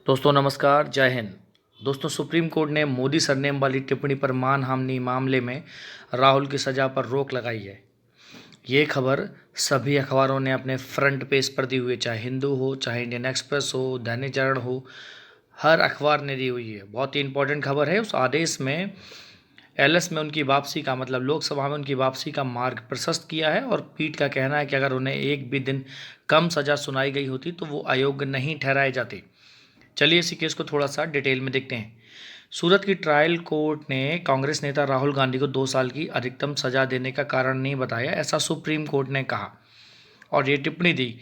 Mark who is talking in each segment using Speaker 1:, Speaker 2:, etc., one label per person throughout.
Speaker 1: दोस्तों नमस्कार, जय हिंद। दोस्तों सुप्रीम कोर्ट ने मोदी सरनेम वाली टिप्पणी पर मानहानि मामले में राहुल की सज़ा पर रोक लगाई है। ये खबर सभी अखबारों ने अपने फ्रंट पेज पर दी हुई है, चाहे हिंदू हो, चाहे इंडियन एक्सप्रेस हो, दैनिक जागरण हो, हर अखबार ने दी हुई है। बहुत ही इंपॉर्टेंट खबर है। उस आदेश में एलएस में उनकी वापसी का मतलब लोकसभा में उनकी वापसी का मार्ग प्रशस्त किया है और पीठ का कहना है कि अगर उन्हें एक भी दिन कम सज़ा सुनाई गई होती तो वो अयोग्य नहीं ठहराए जाते। चलिए इसी केस को थोड़ा सा डिटेल में देखते हैं। सूरत की ट्रायल कोर्ट ने कांग्रेस नेता राहुल गांधी को 2 साल की अधिकतम सजा देने का कारण नहीं बताया, ऐसा सुप्रीम कोर्ट ने कहा और ये टिप्पणी दी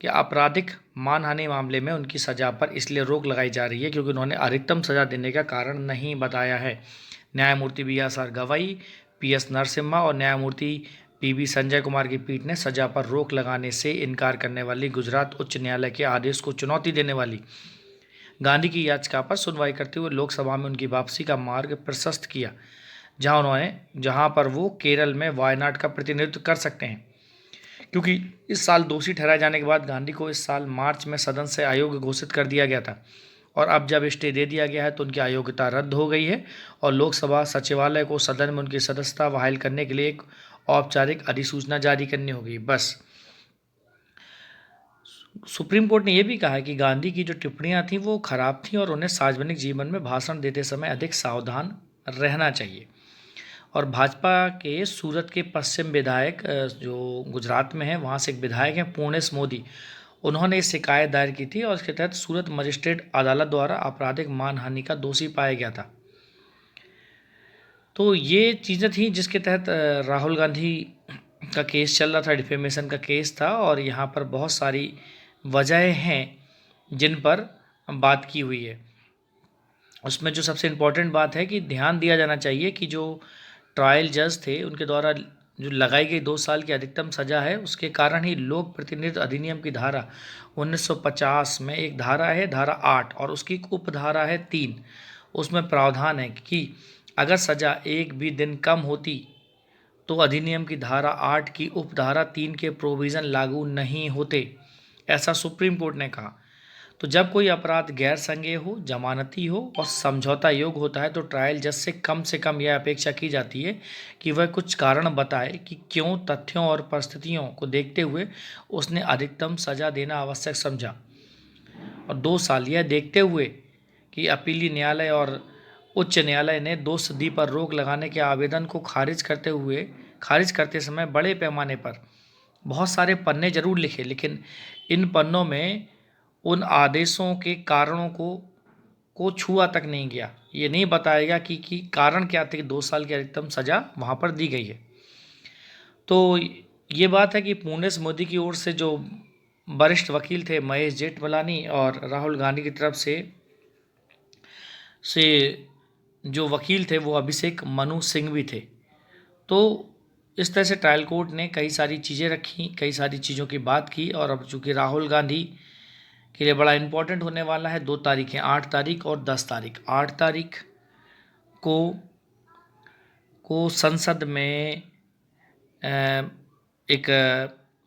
Speaker 1: कि आपराधिक मानहानि मामले में उनकी सजा पर इसलिए रोक लगाई जा रही है क्योंकि उन्होंने अधिकतम सजा देने का कारण नहीं बताया है। न्यायमूर्ति BR गवई, PS नरसिम्हा और न्यायमूर्ति PB संजय कुमार की पीठ ने सजा पर रोक लगाने से इनकार करने वाली गुजरात उच्च न्यायालय के आदेश को चुनौती देने वाली गांधी की याचिका पर सुनवाई करते हुए लोकसभा में उनकी वापसी का मार्ग प्रशस्त किया, जहां पर वो केरल में वायनाड का प्रतिनिधित्व कर सकते हैं। क्योंकि इस साल दोषी ठहराए जाने के बाद गांधी को इस साल मार्च में सदन से अयोग्य घोषित कर दिया गया था और अब जब स्टे दे दिया गया है तो उनकी अयोग्यता रद्द हो गई है और लोकसभा सचिवालय को सदन में उनकी सदस्यता बहाल करने के लिए एक औपचारिक अधिसूचना जारी करनी होगी। बस सुप्रीम कोर्ट ने यह भी कहा है कि गांधी की जो टिप्पणियां थीं वो खराब थीं और उन्हें सार्वजनिक जीवन में भाषण देते समय अधिक सावधान रहना चाहिए। और भाजपा के सूरत के पश्चिम विधायक जो गुजरात में है वहाँ से एक विधायक हैं पूर्णेश मोदी, उन्होंने इस शिकायत दायर की थी और इसके तहत सूरत मजिस्ट्रेट अदालत द्वारा आपराधिक मानहानि का दोषी पाया गया था। तो ये चीज़ें थी जिसके तहत राहुल गांधी का केस चल रहा था, डिफेमेशन का केस था और यहाँ पर बहुत सारी वजह हैं जिन पर बात की हुई है। उसमें जो सबसे इम्पोर्टेंट बात है कि ध्यान दिया जाना चाहिए कि जो ट्रायल जज थे उनके द्वारा जो लगाई गई 2 साल की अधिकतम सज़ा है उसके कारण ही लोक प्रतिनिधित्व अधिनियम की धारा 1950 में एक धारा है, धारा 8, और उसकी एक उपधारा है 3। उसमें प्रावधान है कि अगर सज़ा एक भी दिन कम होती तो अधिनियम की धारा 8 की उपधारा 3 के प्रोविज़न लागू नहीं होते, ऐसा सुप्रीम कोर्ट ने कहा। तो जब कोई अपराध गैर संज्ञेय हो, जमानती हो और समझौता योग्य होता है तो ट्रायल जज से कम यह अपेक्षा की जाती है कि वह कुछ कारण बताए कि क्यों तथ्यों और परिस्थितियों को देखते हुए उसने अधिकतम सजा देना आवश्यक समझा। और 2 साल यह देखते हुए कि अपीलीय न्यायालय और उच्च न्यायालय ने 2 सदी पर रोक लगाने के आवेदन को खारिज करते समय बड़े पैमाने पर बहुत सारे पन्ने जरूर लिखे, लेकिन इन पन्नों में उन आदेशों के कारणों को छुआ तक नहीं गया। ये नहीं बताएगा कि कारण क्या थे कि 2 साल की अधिकतम सज़ा वहाँ पर दी गई है। तो ये बात है कि पूर्णेश मोदी की ओर से जो वरिष्ठ वकील थे महेश जेठमलानी और राहुल गांधी की तरफ से जो वकील थे वो अभिषेक मनु सिंह भी थे। तो इस तरह से ट्रायल कोर्ट ने कई सारी चीज़ें रखी, कई सारी चीज़ों की बात की और अब चूँकि राहुल गांधी के लिए बड़ा इम्पोर्टेंट होने वाला है 2 तारीखें, 8 तारीख और 10 तारीख। 8 तारीख को संसद में एक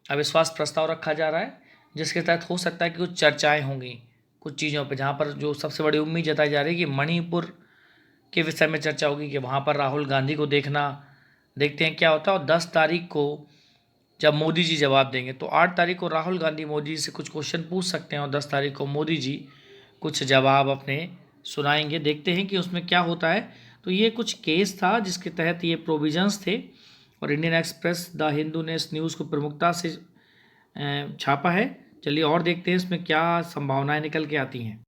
Speaker 1: अविश्वास प्रस्ताव रखा जा रहा है जिसके तहत हो सकता है कि कुछ चर्चाएं होंगी कुछ चीज़ों पर, जहाँ पर जो सबसे बड़ी उम्मीद जताई जा रही है कि मणिपुर के विषय में चर्चा होगी कि वहाँ पर राहुल गांधी को देखते हैं क्या होता है। और 10 तारीख को जब मोदी जी जवाब देंगे तो 8 तारीख को राहुल गांधी मोदी जी से कुछ क्वेश्चन पूछ सकते हैं और 10 तारीख को मोदी जी कुछ जवाब अपने सुनाएंगे। देखते हैं कि उसमें क्या होता है। तो ये कुछ केस था जिसके तहत ये प्रोविजंस थे और इंडियन एक्सप्रेस, द हिंदू ने इस न्यूज़ को प्रमुखता से छापा है। चलिए और देखते हैं इसमें क्या संभावनाएं निकल के आती हैं।